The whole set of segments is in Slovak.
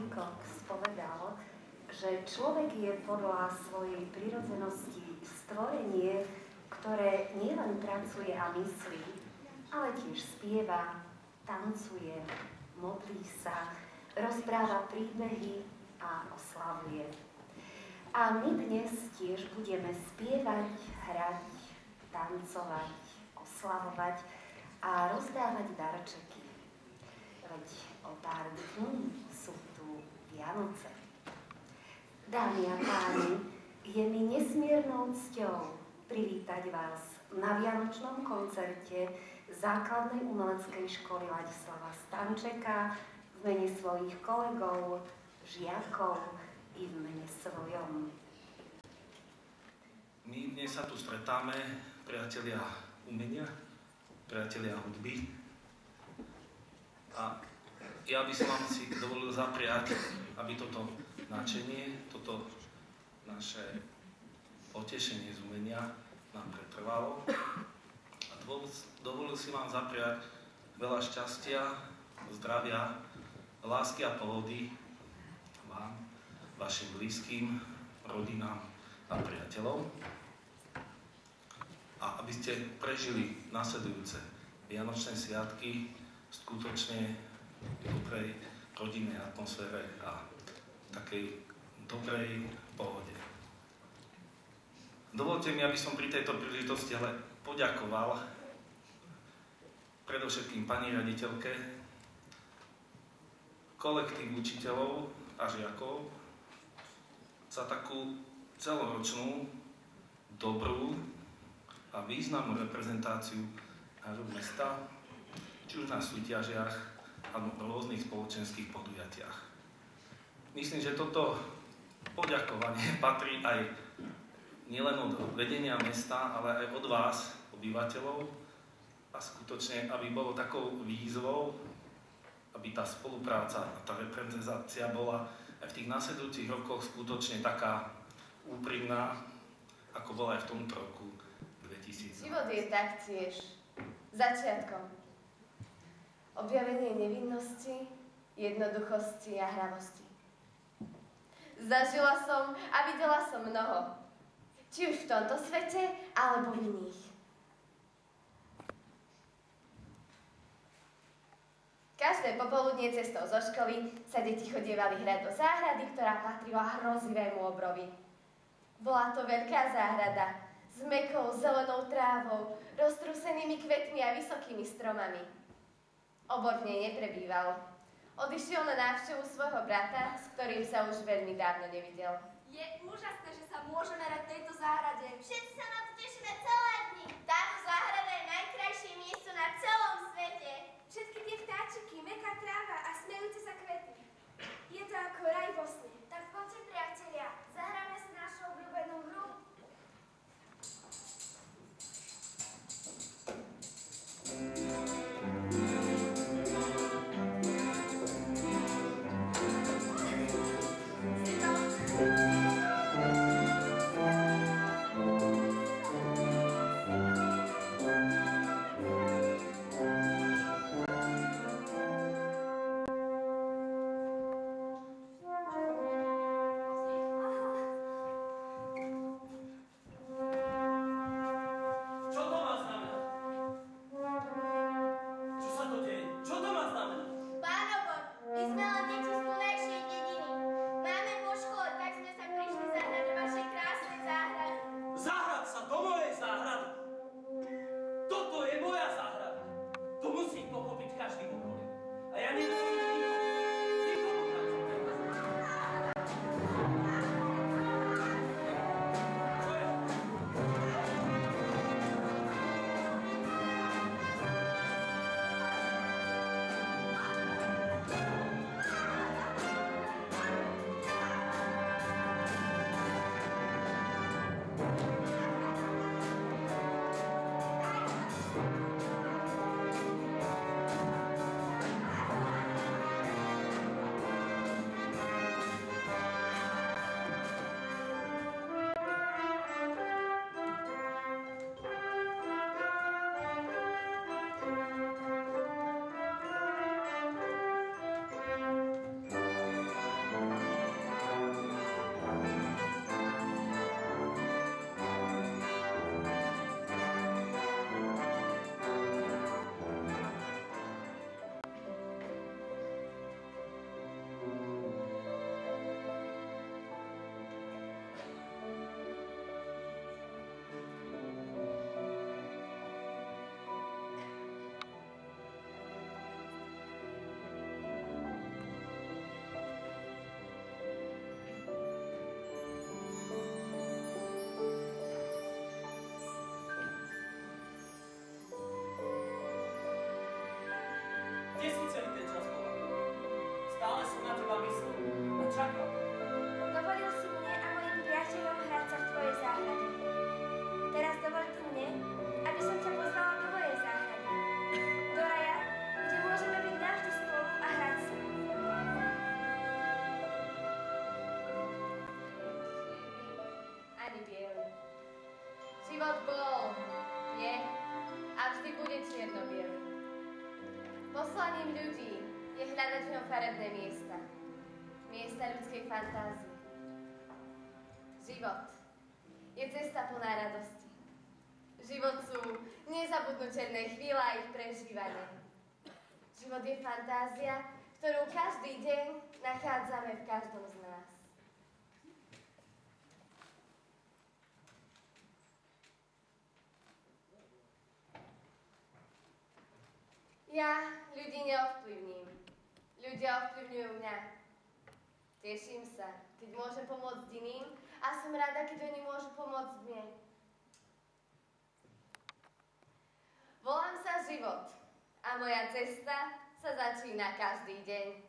Charlie Cox povedal, že človek je podľa svojej prirodzenosti stvorenie, ktoré nielen pracuje a myslí, ale tiež spieva, tancuje, modlí sa, rozpráva príbehy a oslavuje. A my dnes tiež budeme spievať, hrať, tancovať, oslavovať a rozdávať darčeky. Veď o pár dní sú tu Vianoce. Dámy a páni, je mi nesmiernou cťou privítať vás na vianočnom koncerte Základnej umeleckej školy Ladislava Stančeka v mene svojich kolegov, žiakov i v mene svojom. My dnes sa tu stretáme, priatelia umenia, priatelia hudby. A ja by som vám si dovolil zapriať, aby toto nadšenie, toto naše potešenie z umenia nám pretrvalo. A dovolil si vám zapriať veľa šťastia, zdravia, lásky a pohody vám, vašim blízkym, rodinám a priateľom. A aby ste prežili nasledujúce vianočné sviatky skutočne v dobrej rodinnej atmosfére a takej dobrej pohode. Dovolte mi, aby som pri tejto príležitosti ale poďakoval predovšetkým pani riaditeľke, kolektív učiteľov a žiakov za takú celoročnú, dobrú a významnú reprezentáciu nášho mesta, či už na súťažiach alebo rôznych spoločenských podujatiach. Myslím, že toto poďakovanie patrí aj nielen od vedenia mesta, ale aj od vás, obyvateľov, a skutočne, aby bolo takou výzvou, aby tá spolupráca a tá reprezentácia bola aj v tých nasledujúcich rokoch skutočne taká úprimná, ako bola aj v tomto roku 2000. Život je taktiež začiatkom. Objavenie nevinnosti, jednoduchosti a hravosti. Zažila som a videla som mnoho. Či už v tomto svete, alebo v iných. Každé popoludnie cestou zo školy sa deti chodievali hrať do záhrady, ktorá patrila hrozivému obrovi. Bola to veľká záhrada s mäkkou zelenou trávou, roztrúsenými kvetmi a vysokými stromami. Obor v nej neprebýval. Odišiel na návštevu svojho brata, s ktorým sa už veľmi dávno nevidel. Je úžasné, že sa môžeme hrať v tejto záhrade. Všetci sa na to tešíme celé dni. Táto záhrada je najkrajšie miesto na celom svete. Všetky tie vtáčiky, mäkká tráva a smejúce sa kvety. Je to ako raj vo sne. Tak poďte, priatelia, zahráme si našu obľúbenú hru. Život bol, je a vždy bude čierno-biely. Poslaním ľudí je hľadať v ňom farebné miesta. Miesta ľudskej fantázie. Život je cesta plná radosti. Život sú nezabudnutelné chvíle a ich prežívanie. Život je fantázia, ktorú každý deň nachádzame v každom z nás. Ja ľudí neovplyvním. Ľudia ovplyvňujú mňa. Teším sa, keď môžem pomôcť iným a som rada, keď oni môžu pomôcť mne. Volám sa Život a moja cesta sa začína každý deň.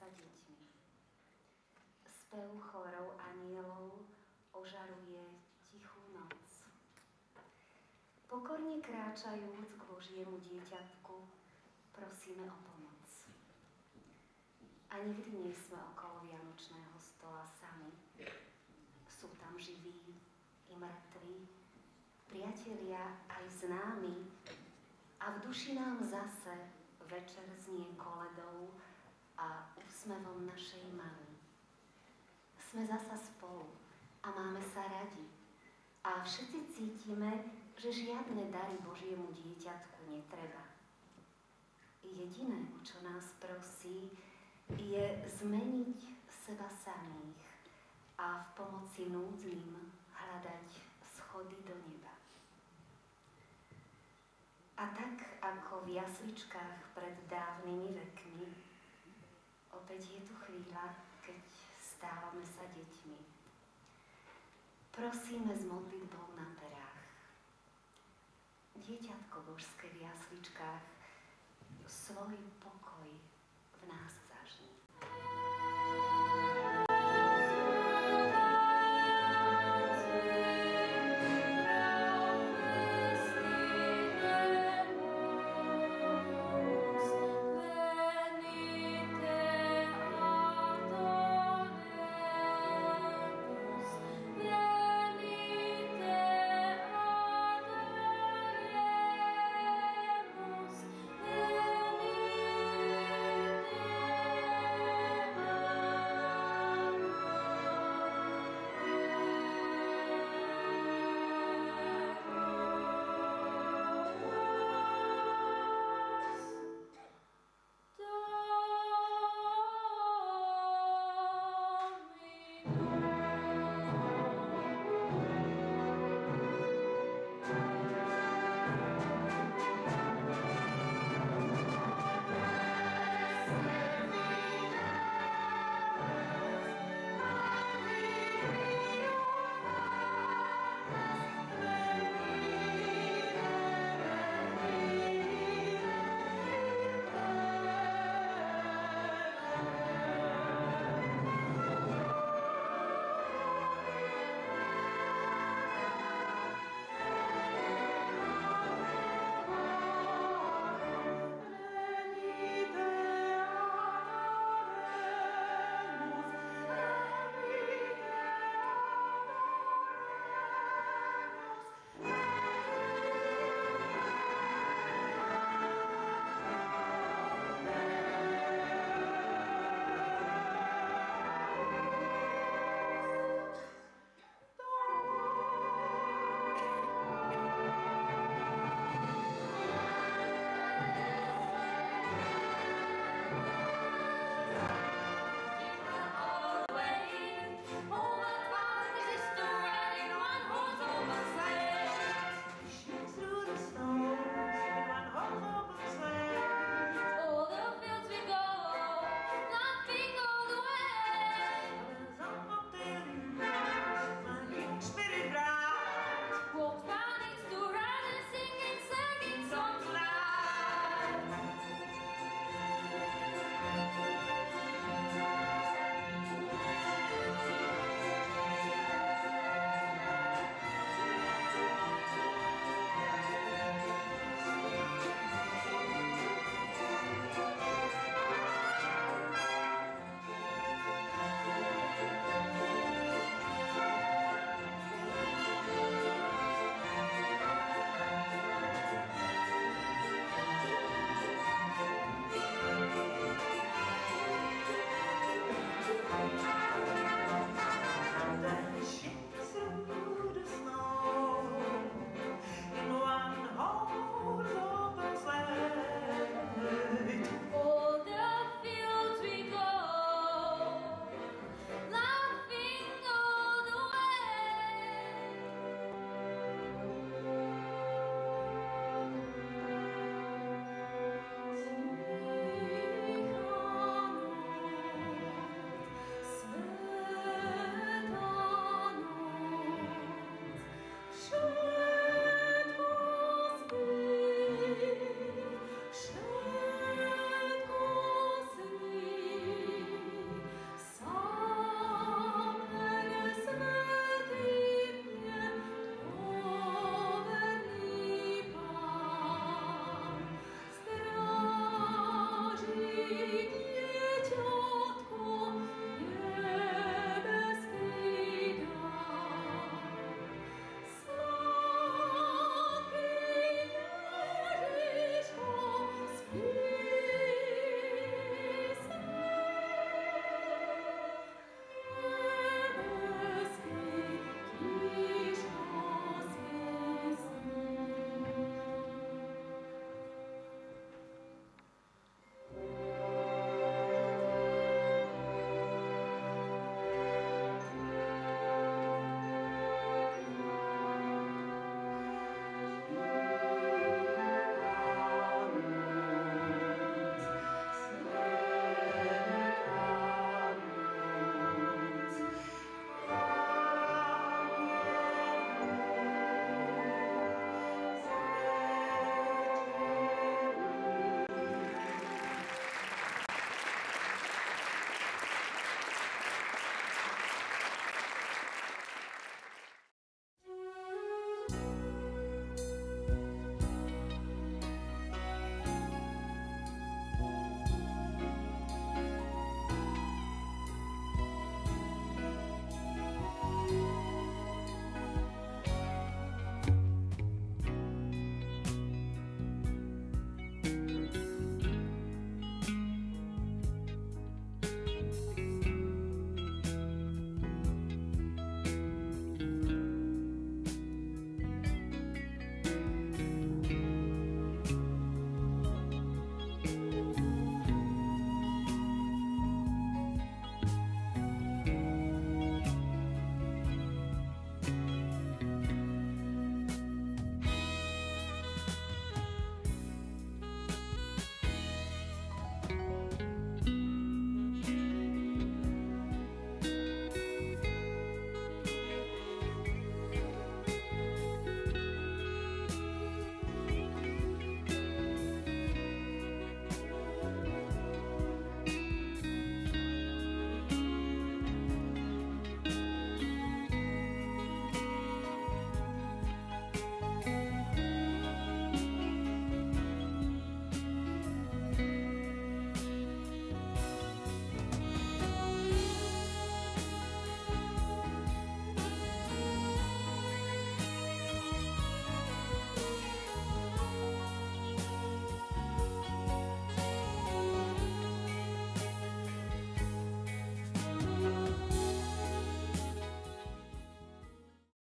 sa deťmi. Spev chorov anielov ožaruje tichú noc. Pokorne kráčajúc k Božiemu dieťatku, prosíme o pomoc. A nikdy nie sme okolo vianočného stola sami. Sú tam živí i mŕtvi, priatelia aj známi, a v duši nám zase večer znie koledou a úsmevom našej mamy. Sme zasa spolu a máme sa radi a všetci cítime, že žiadne dary Božiemu dieťatku netreba. Jediné, čo nás prosí, je zmeniť seba samých a v pomoci núdznym hľadať schody do neba. A tak ako v jasličkách pred dávnymi vekmi, opäť je tu chvíľa, keď stávame sa deťmi. Prosíme s modlitbou na perách. Dieťatko božské v jasličkách svoj pokoj v nás